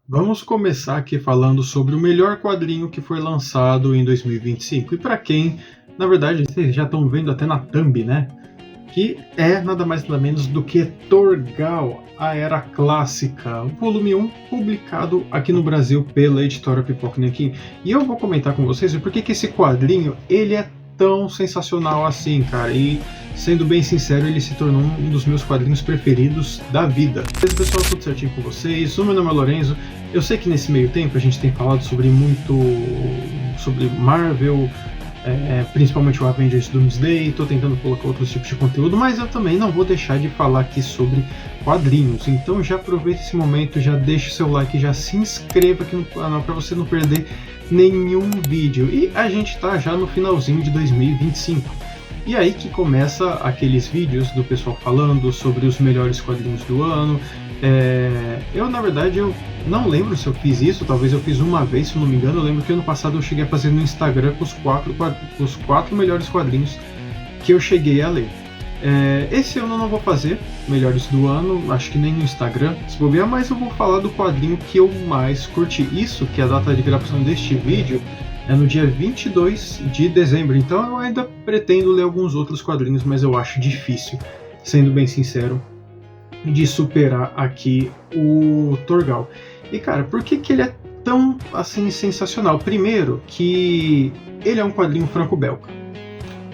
Vamos começar aqui falando sobre o melhor quadrinho que foi lançado em 2025. E para quem, na verdade, vocês já estão vendo até na thumb, né? Que é nada mais nada menos do que Torgal, a Era Clássica, volume 1, publicado aqui no Brasil pela editora Pipoca Nanquim. E eu vou comentar com vocês o porquê que esse quadrinho ele é tão sensacional assim, cara. E sendo bem sincero, ele se tornou um dos meus quadrinhos preferidos da vida. Beleza, pessoal, tudo certinho com vocês? O meu nome é Lorenzo. Eu sei que nesse meio tempo a gente tem falado sobre Marvel, principalmente o Avengers Doomsday, estou tentando colocar outros tipos de conteúdo, mas eu também não vou deixar de falar aqui sobre quadrinhos. Então já aproveita esse momento, já deixa o seu like, já se inscreva aqui no canal para você não perder nenhum vídeo. E a gente está já no finalzinho de 2025. E aí que começa aqueles vídeos do pessoal falando sobre os melhores quadrinhos do ano. Na verdade, eu não lembro se eu fiz isso, talvez eu fiz uma vez, se não me engano. Eu lembro que ano passado eu cheguei a fazer no Instagram com os quatro melhores quadrinhos que eu cheguei a ler. Esse ano eu não vou fazer melhores do ano, acho que nem no Instagram, se bobear, mas eu vou falar do quadrinho que eu mais curti. Isso, que é a data de gravação deste vídeo, é no dia 22 de dezembro, então eu ainda pretendo ler alguns outros quadrinhos, mas eu acho difícil, sendo bem sincero, de superar aqui o Torgal. E cara, por que ele é tão assim sensacional? Primeiro, que ele é um quadrinho franco-belga.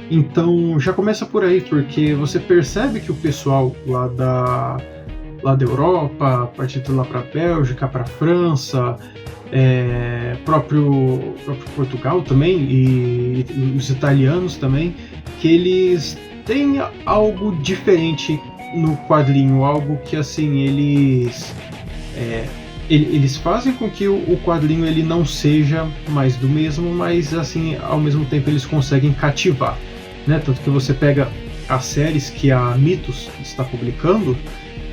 Então já começa por aí, porque você percebe que o pessoal lá da Europa, partindo lá para a Bélgica, para a França, próprio Portugal também, e os italianos também, que eles têm algo diferente no quadrinho, algo que assim eles fazem com que o quadrinho ele não seja mais do mesmo, mas assim ao mesmo tempo eles conseguem cativar, né? Tanto que você pega as séries que a Mythos está publicando,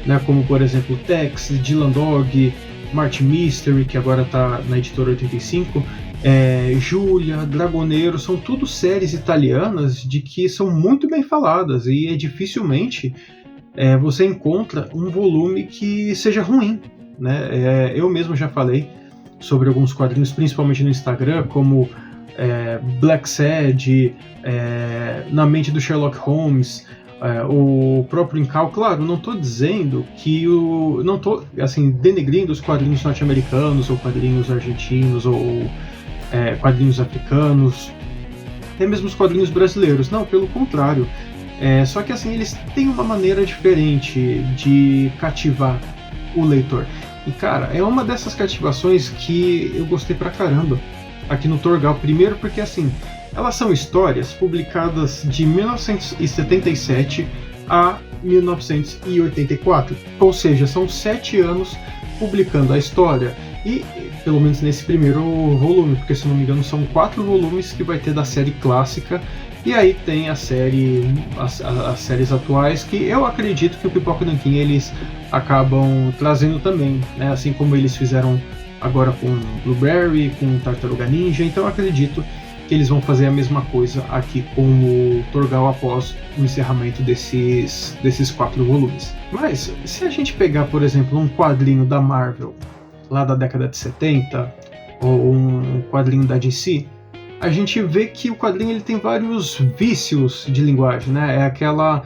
né? Como por exemplo Tex, Dylan Dog, Martin Mystery, que agora está na editora 85, Julia, Dragoneiro, são tudo séries italianas de que são muito bem faladas e dificilmente você encontra um volume que seja ruim, né? Eu mesmo já falei sobre alguns quadrinhos, principalmente no Instagram, como Black Sad, Na Mente do Sherlock Holmes, o próprio Incal. Claro, não estou dizendo que não estou assim, denegrindo os quadrinhos norte-americanos, ou quadrinhos argentinos, ou quadrinhos africanos, até mesmo os quadrinhos brasileiros. Não, pelo contrário. Só que assim, eles têm uma maneira diferente de cativar o leitor. E cara, é uma dessas cativações que eu gostei pra caramba aqui no Torgal. Primeiro porque assim, elas são histórias publicadas de 1977 a 1984. Ou seja, são 7 anos publicando a história. E pelo menos nesse primeiro volume, porque se não me engano são 4 volumes que vai ter da série clássica. E aí tem as séries atuais, que eu acredito que o Pipoca Nanquim eles acabam trazendo também, né? Assim como eles fizeram agora com Blueberry, com Tartaruga Ninja. Então eu acredito que eles vão fazer a mesma coisa aqui com o Torgal após o encerramento desses 4 volumes. Mas se a gente pegar, por exemplo, um quadrinho da Marvel lá da década de 70, ou um quadrinho da DC, a gente vê que o quadrinho ele tem vários vícios de linguagem, né? É aquela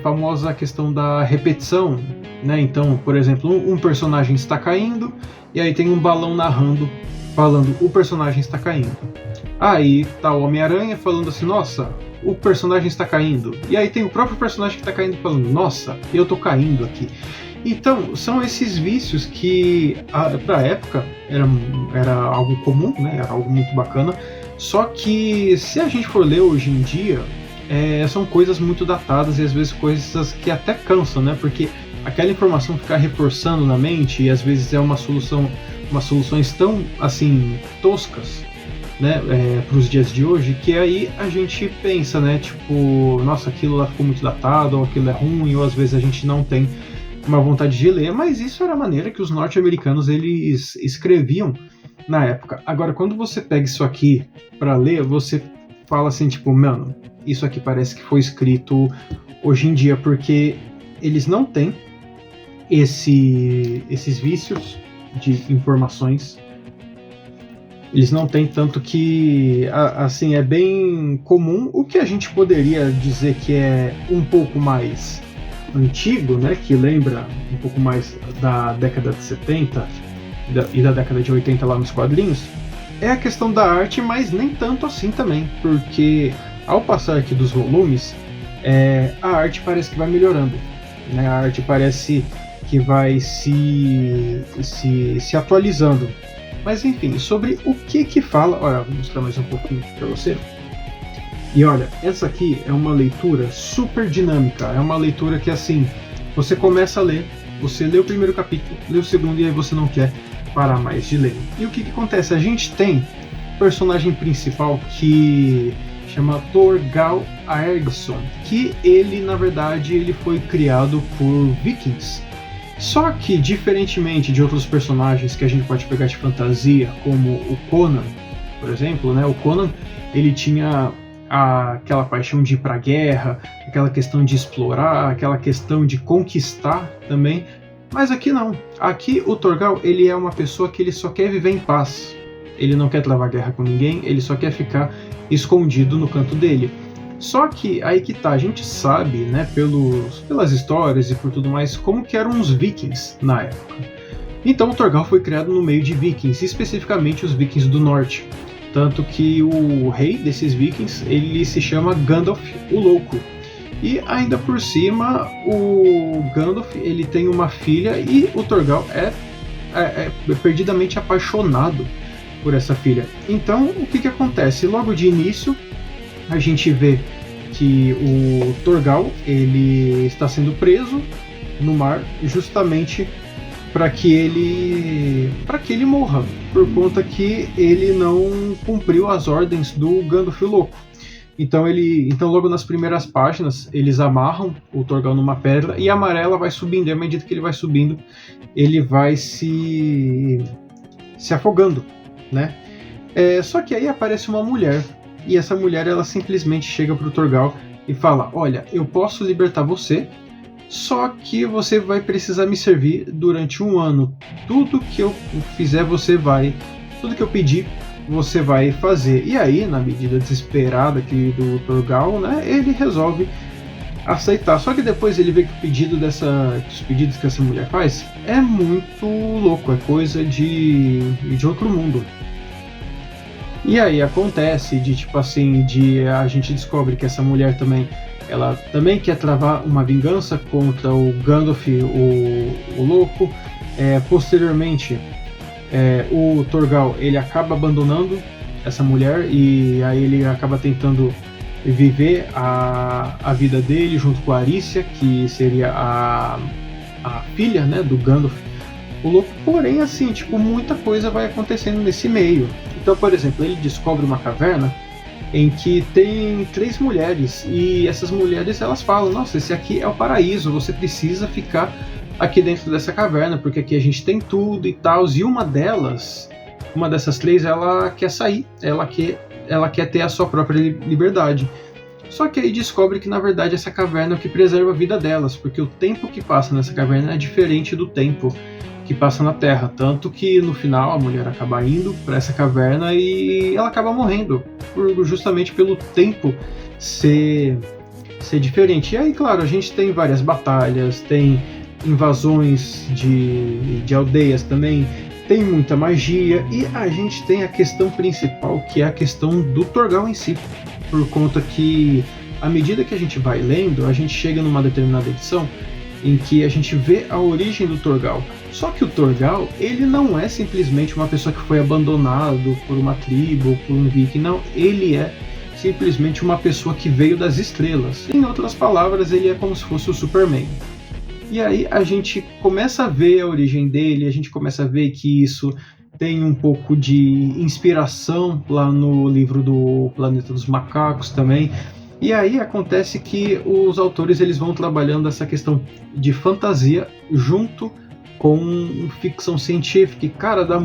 famosa questão da repetição, né? Então, por exemplo, um personagem está caindo e aí tem um balão narrando, falando o personagem está caindo. Aí tá o Homem-Aranha falando assim, nossa, o personagem está caindo. E aí tem o próprio personagem que está caindo falando, nossa, eu tô caindo aqui. Então, são esses vícios que, para a época, era algo comum, né? Era algo muito bacana. Só que, se a gente for ler hoje em dia, são coisas muito datadas e às vezes coisas que até cansam, né? Porque aquela informação ficar reforçando na mente, e às vezes é umas soluções tão, assim, toscas, né? Para os dias de hoje, que aí a gente pensa, né? Tipo, nossa, aquilo lá ficou muito datado, ou aquilo é ruim, ou às vezes a gente não tem uma vontade de ler, mas isso era a maneira que os norte-americanos eles escreviam na época. Agora, quando você pega isso aqui para ler, você fala assim, tipo, mano, isso aqui parece que foi escrito hoje em dia, porque eles não têm esses vícios, de informações. Eles não têm tanto que... Assim, é bem comum. O que a gente poderia dizer que é um pouco mais antigo, né, que lembra um pouco mais da década de 70 e da década de 80 lá nos quadrinhos, é a questão da arte, mas nem tanto assim também, porque ao passar aqui dos volumes, a arte parece que vai melhorando, né? A arte parece que vai se atualizando. Mas enfim, sobre o que fala... Olha, vou mostrar mais um pouquinho para você. E olha, essa aqui é uma leitura super dinâmica, é uma leitura que assim, você começa a ler, você lê o primeiro capítulo, lê o segundo e aí você não quer parar mais de ler. E o que acontece? A gente tem um personagem principal que chama Torgal Aergsson, que ele, na verdade, ele foi criado por vikings. Só que, diferentemente de outros personagens que a gente pode pegar de fantasia, como o Conan, por exemplo, né? O Conan, ele tinha aquela paixão de ir pra guerra, aquela questão de explorar, aquela questão de conquistar também. Mas aqui não. Aqui o Torgal, ele é uma pessoa que ele só quer viver em paz. Ele não quer travar guerra com ninguém, ele só quer ficar escondido no canto dele. Só que aí que tá, a gente sabe, né, pelas histórias e por tudo mais, como que eram os vikings na época. Então o Torgal foi criado no meio de vikings, especificamente os vikings do norte. Tanto que o rei desses vikings, ele se chama Gandalf o Louco. E ainda por cima, o Gandalf, ele tem uma filha e o Torgal é perdidamente apaixonado por essa filha. Então, o que acontece? Logo de início, a gente vê que o Torgal, ele está sendo preso no mar justamente para que ele morra, por conta que ele não cumpriu as ordens do Gandalf o Louco. Então logo nas primeiras páginas, eles amarram o Torgal numa pedra e a maré vai subindo, e à medida que ele vai subindo, ele vai se afogando, né? Só que aí aparece uma mulher, e essa mulher, ela simplesmente chega pro Torgal e fala: olha, eu posso libertar você, só que você vai precisar me servir durante 1 ano. Tudo que eu fizer, tudo que eu pedir, você vai fazer. E aí, na medida desesperada aqui do Torgal, né, ele resolve aceitar. Só que depois ele vê que os pedidos que essa mulher faz é muito louco, é coisa de outro mundo. E aí acontece a gente descobre que essa mulher ela também quer travar uma vingança contra o Gandalf o Louco. Posteriormente, o Torgal, ele acaba abandonando essa mulher e aí ele acaba tentando viver a vida dele junto com a Arícia, que seria a filha, né, do Gandalf o Louco. Porém, assim, muita coisa vai acontecendo nesse meio. Então, por exemplo, ele descobre uma caverna em que tem 3 mulheres, e essas mulheres, elas falam: nossa, esse aqui é o paraíso, você precisa ficar aqui dentro dessa caverna, porque aqui a gente tem tudo e tal. E uma dessas 3, ela quer sair, ela quer ter a sua própria liberdade. Só que aí descobre que, na verdade, essa caverna é o que preserva a vida delas, porque o tempo que passa nessa caverna é diferente do tempo que passa na Terra, tanto que no final a mulher acaba indo para essa caverna e ela acaba morrendo, justamente pelo tempo ser diferente. E aí, claro, a gente tem várias batalhas, tem invasões de aldeias também, tem muita magia, e a gente tem a questão principal, que é a questão do Torgal em si, por conta que, à medida que a gente vai lendo, a gente chega numa determinada edição em que a gente vê a origem do Torgal. Só que o Torgal, ele não é simplesmente uma pessoa que foi abandonado por uma tribo, por um viking, não. Ele é simplesmente uma pessoa que veio das estrelas. Em outras palavras, ele é como se fosse o Superman. E aí a gente começa a ver a origem dele, a gente começa a ver que isso tem um pouco de inspiração lá no livro do Planeta dos Macacos também. E aí acontece que os autores, eles vão trabalhando essa questão de fantasia junto com ficção científica, e, cara, dá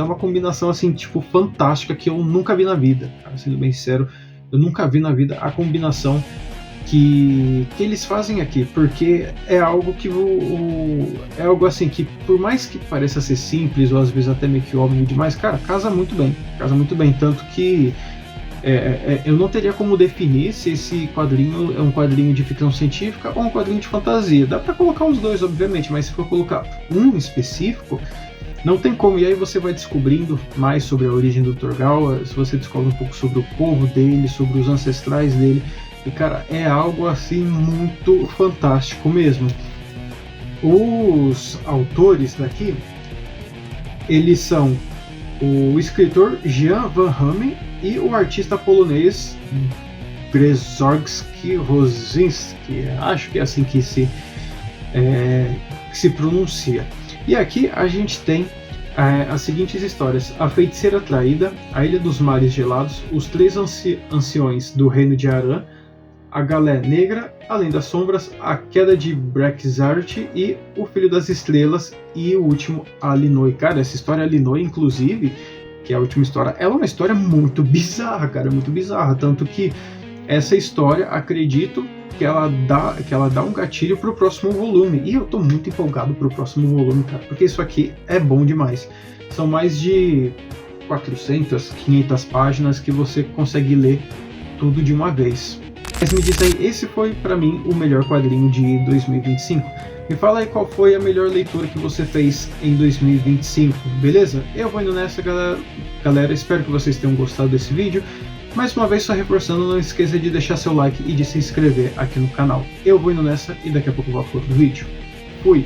uma combinação assim, fantástica, que eu nunca vi na vida, cara, sendo bem sincero, eu nunca vi na vida a combinação que eles fazem aqui, porque é algo que é algo assim que, por mais que pareça ser simples ou às vezes até meio que óbvio demais, cara, casa muito bem, tanto que eu não teria como definir se esse quadrinho é um quadrinho de ficção científica ou um quadrinho de fantasia. Dá pra colocar os dois, obviamente, mas se for colocar um específico, não tem como. E aí você vai descobrindo mais sobre a origem do Torgal, você descobre um pouco sobre o povo dele, sobre os ancestrais dele. E cara, é algo assim muito fantástico mesmo. Os autores daqui, eles são o escritor Jan Van Hamme e o artista polonês Brzezinski Rosinski, acho que é assim que se pronuncia. E aqui a gente tem as seguintes histórias: A Feiticeira Traída, A Ilha dos Mares Gelados, Os Três Anciões do Reino de Aran, A Galé Negra, Além das Sombras, A Queda de Brexart e O Filho das Estrelas e o último, Alinoi. Cara, essa história Alinoi, inclusive, que é a última história, ela é uma história muito bizarra, cara, muito bizarra, tanto que essa história, acredito que ela dá um gatilho pro próximo volume, e eu tô muito empolgado pro próximo volume, cara, porque isso aqui é bom demais. São mais de 400, 500 páginas que você consegue ler tudo de uma vez. Mas me diz aí, esse foi pra mim o melhor quadrinho de 2025. Me fala aí qual foi a melhor leitura que você fez em 2025, beleza? Eu vou indo nessa, galera, espero que vocês tenham gostado desse vídeo. Mais uma vez, só reforçando, não esqueça de deixar seu like e de se inscrever aqui no canal. Eu vou indo nessa e daqui a pouco eu volto para outro vídeo. Fui!